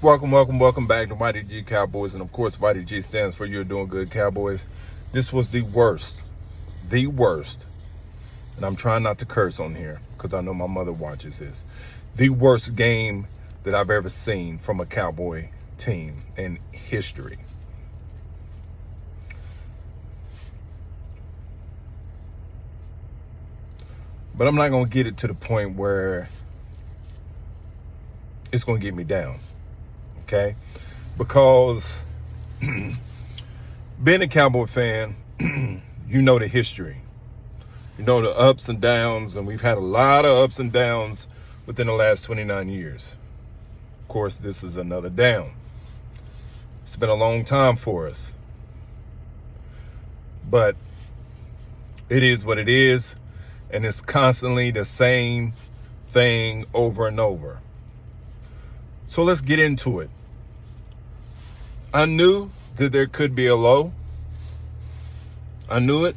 Welcome back to Mighty G Cowboys. And of course, Mighty G stands for You're Doing Good Cowboys. This was the worst, and I'm trying not to curse on here because I know my mother watches this, the worst game that I've ever seen from a Cowboy team in history. But I'm not going to get it to the point where it's going to get me down. Okay? Because being a Cowboy fan, you know the history. You know the ups and downs, and we've had a lot of ups and downs within the last 29 years. Of course, this is another down. It's been a long time for us. But it is what it is, and it's constantly the same thing over and over. So let's get into it. I knew that there could be a low. I knew it,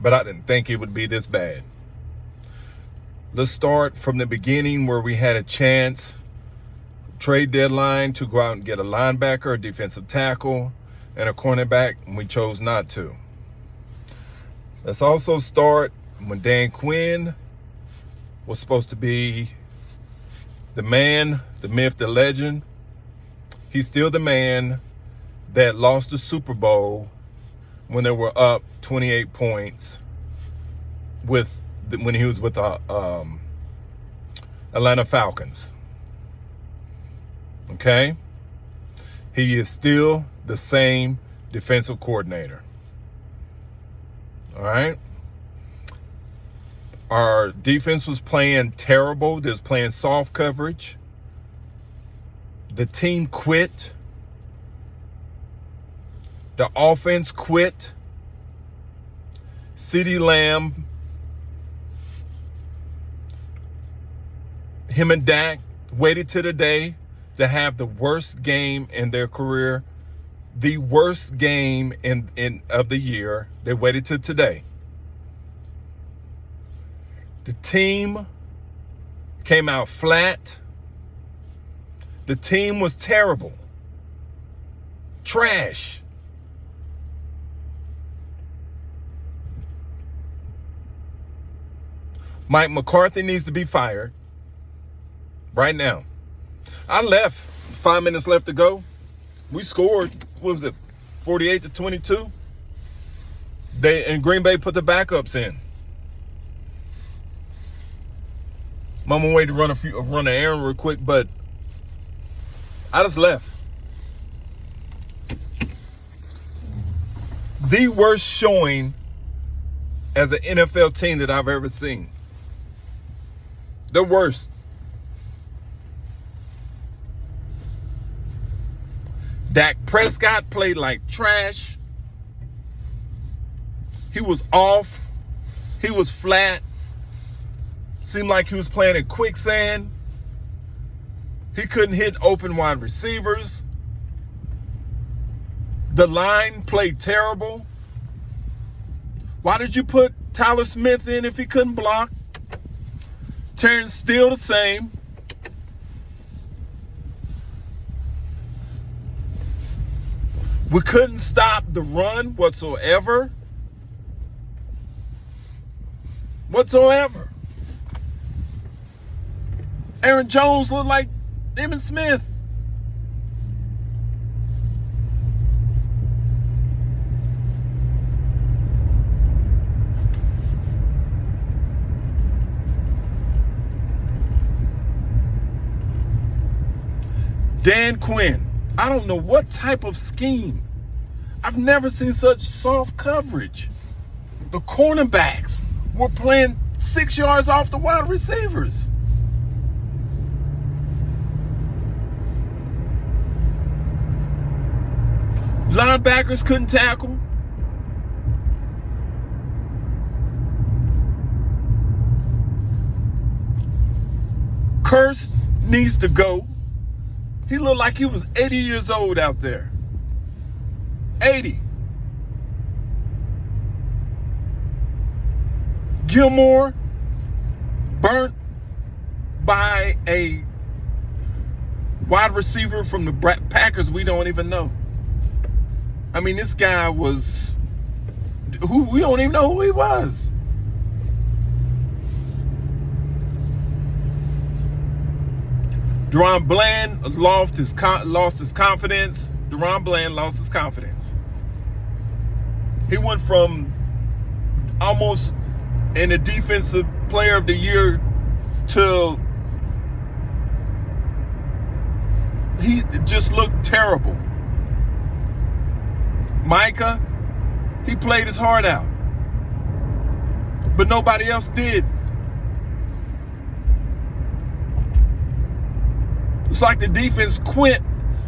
but I didn't think it would be this bad. Let's start from the beginning where we had a chance, trade deadline, to go out and get a linebacker, a defensive tackle, and a cornerback, and we chose not to. Let's also start when Dan Quinn was supposed to be the man, the myth, the legend. He's still the man that lost the Super Bowl when they were up 28 points when he was with the Atlanta Falcons. Okay? He is still the same defensive coordinator. All right? Our defense was playing terrible. They was playing soft coverage. The team quit. The offense quit. CeeDee Lamb, him and Dak waited to the day to have the worst game in their career, the worst game of the year. They waited till today. The team came out flat. The team was terrible. Trash. Mike McCarthy needs to be fired right now. I left 5 minutes left to go. We scored, what was it, 48-22? Green Bay put the backups in. I'm on my way to run an errand real quick, but I just left. The worst showing as an NFL team that I've ever seen. The worst. Dak Prescott played like trash. He was off. He was flat. Seemed like he was playing in quicksand. He couldn't hit open wide receivers. The line played terrible. Why did you put Tyler Smith in if he couldn't block? Terrence still the same. We couldn't stop the run whatsoever. Aaron Jones looked like Emmitt Smith. Dan Quinn, I don't know what type of scheme. I've never seen such soft coverage. The cornerbacks were playing 6 yards off the wide receivers. Linebackers couldn't tackle. Curse needs to go. He looked like he was 80 years old out there. 80. Gilmore burnt by a wide receiver from the Packers we don't even know. I mean, this guy was who we don't even know who he was. DaRon Bland lost his confidence. DaRon Bland lost his confidence. He went from almost in the defensive player of the year to he just looked terrible. Micah, he played his heart out, but nobody else did. It's like the defense quit.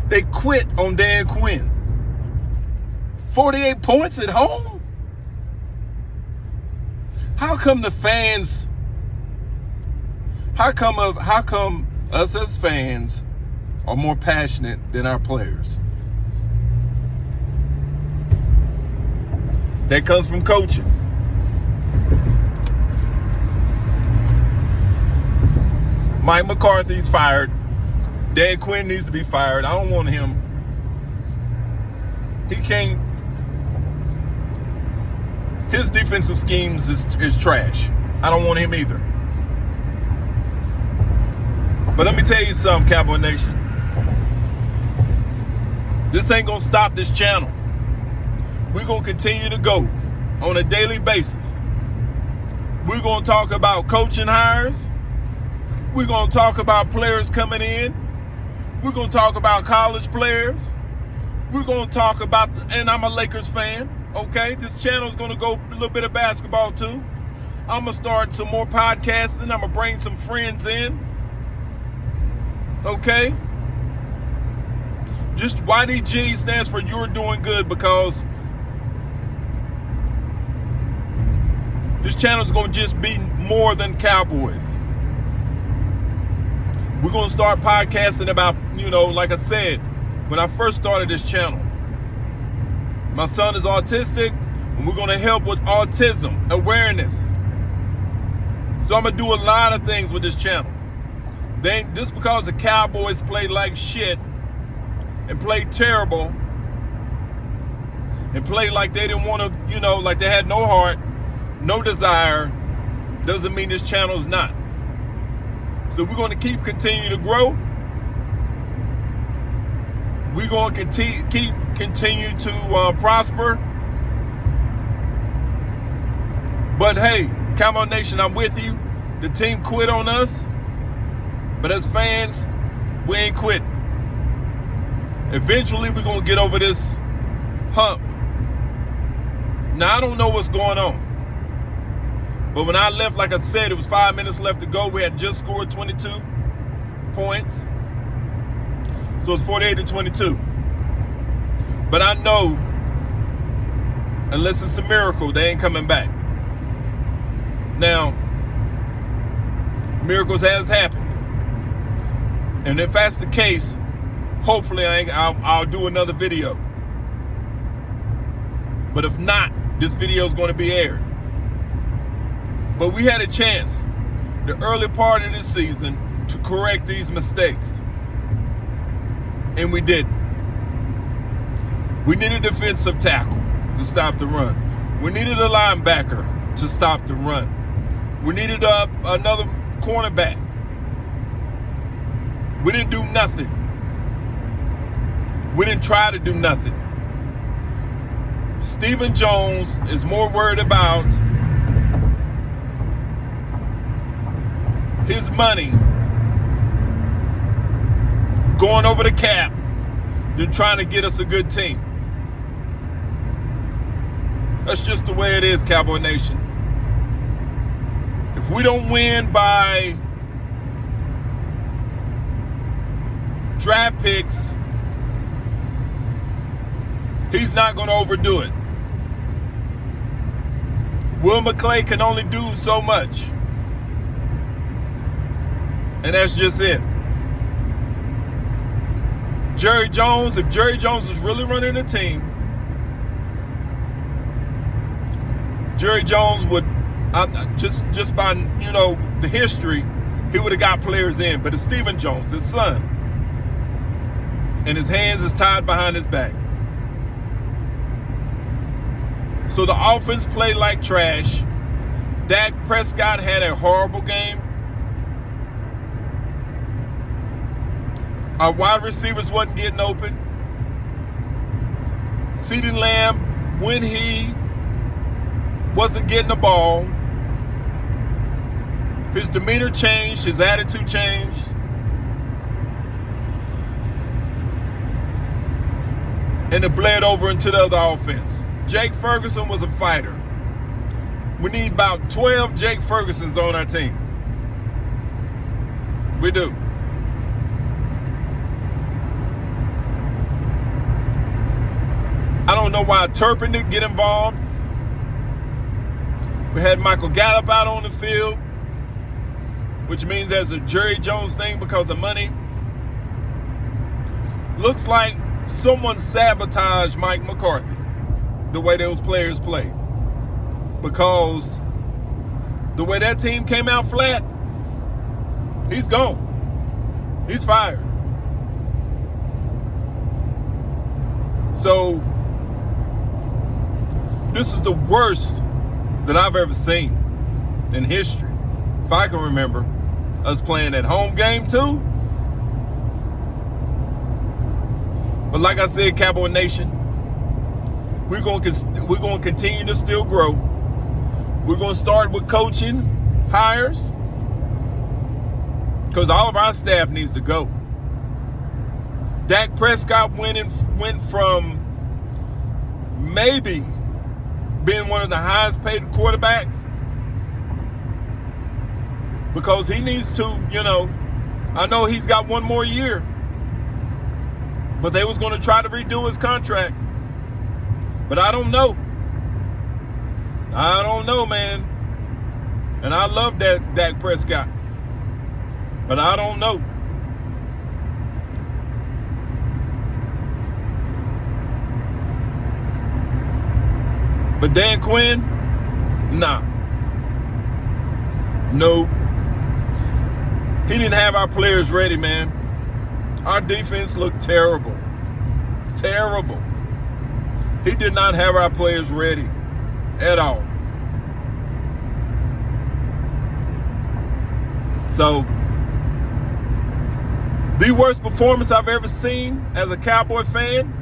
They quit on Dan Quinn. 48 points at home? How come the fans, how come us as fans are more passionate than our players? That comes from coaching. Mike McCarthy's fired. Dan Quinn needs to be fired. I don't want him. He can't. His defensive schemes is trash. I don't want him either. But let me tell you something, Cowboy Nation. This ain't going to stop this channel. We're going to continue to go on a daily basis. We're going to talk about coaching hires. We're going to talk about players coming in. We're going to talk about college players. We're going to talk about, and I'm a Lakers fan, okay? This channel is going to go a little bit of basketball too. I'm going to start some more podcasting. I'm going to bring some friends in, okay? Just YDG stands for You're Doing Good, because this channel is going to just be more than Cowboys. We're going to start podcasting about, like I said, when I first started this channel. My son is autistic, and we're going to help with autism awareness. So I'm going to do a lot of things with this channel. Just because the Cowboys played like shit and played terrible and played like they didn't want to, like they had no heart, no desire, doesn't mean this channel is not. So we're going to continue to grow. We're going to continue to prosper. But hey, Cowboy Nation, I'm with you. The team quit on us, but as fans, we ain't quit. Eventually, we're going to get over this hump. Now, I don't know what's going on. But when I left, like I said, it was 5 minutes left to go. We had just scored 22 points. So it's 48-22. But I know, unless it's a miracle, they ain't coming back. Now, miracles has happened. And if that's the case, hopefully I'll do another video. But if not, this video is going to be aired. But we had a chance, the early part of this season, to correct these mistakes. And we didn't. We needed a defensive tackle to stop the run. We needed a linebacker to stop the run. We needed another cornerback. We didn't do nothing. We didn't try to do nothing. Stephen Jones is more worried about his money going over the cap than trying to get us a good team. That's just the way it is, Cowboy Nation. If we don't win by draft picks, he's not going to overdo it. Will McClay can only do so much. And that's just it. Jerry Jones, if Jerry Jones is really running the team, Jerry Jones would, just by, the history, he would have got players in. But it's Stephen Jones, his son. and his hands is tied behind his back. So the offense played like trash. Dak Prescott had a horrible game. Our wide receivers wasn't getting open. CeeDee Lamb, when he wasn't getting the ball, his demeanor changed, his attitude changed. And it bled over into the other offense. Jake Ferguson was a fighter. We need about 12 Jake Fergusons on our team. We do. I don't know why Turpin didn't get involved. We had Michael Gallup out on the field, which means there's a Jerry Jones thing because of money. Looks like someone sabotaged Mike McCarthy, the way those players played. Because the way that team came out flat, he's gone. He's fired. So, this is the worst that I've ever seen in history. If I can remember us playing at home game too. But like I said, Cowboy Nation, we're going to continue to still grow. We're going to start with coaching hires because all of our staff needs to go. Dak Prescott went from maybe being one of the highest paid quarterbacks because he needs to, I know he's got one more year, but they was going to try to redo his contract. But I don't know. I don't know, man. And I love that Dak Prescott. But I don't know. But Dan Quinn, nah. No. He didn't have our players ready, man. Our defense looked terrible. Terrible. He did not have our players ready at all. So, the worst performance I've ever seen as a Cowboy fan.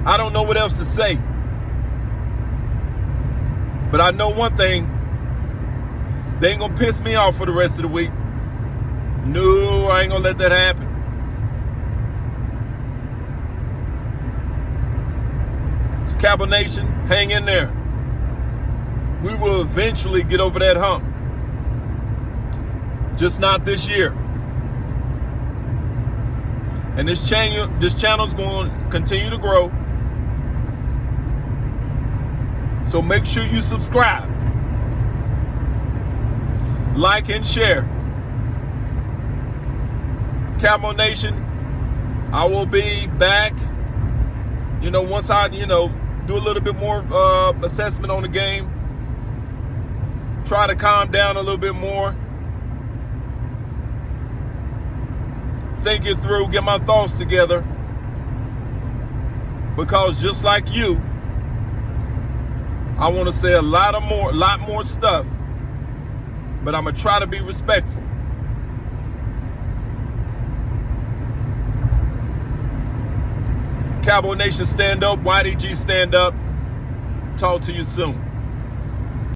I don't know what else to say. But I know one thing. They ain't gonna piss me off for the rest of the week. No, I ain't gonna let that happen. So Cowboy Nation, hang in there. We will eventually get over that hump. Just not this year. And this channel's going to continue to grow. So make sure you subscribe, like, and share. Cowboy Nation, I will be back, once I, do a little bit more assessment on the game. Try to calm down a little bit more. Think it through, get my thoughts together. Because just like you, I want to say a lot more stuff, but I'm gonna try to be respectful. Cowboy Nation, stand up. YDG, stand up. Talk to you soon.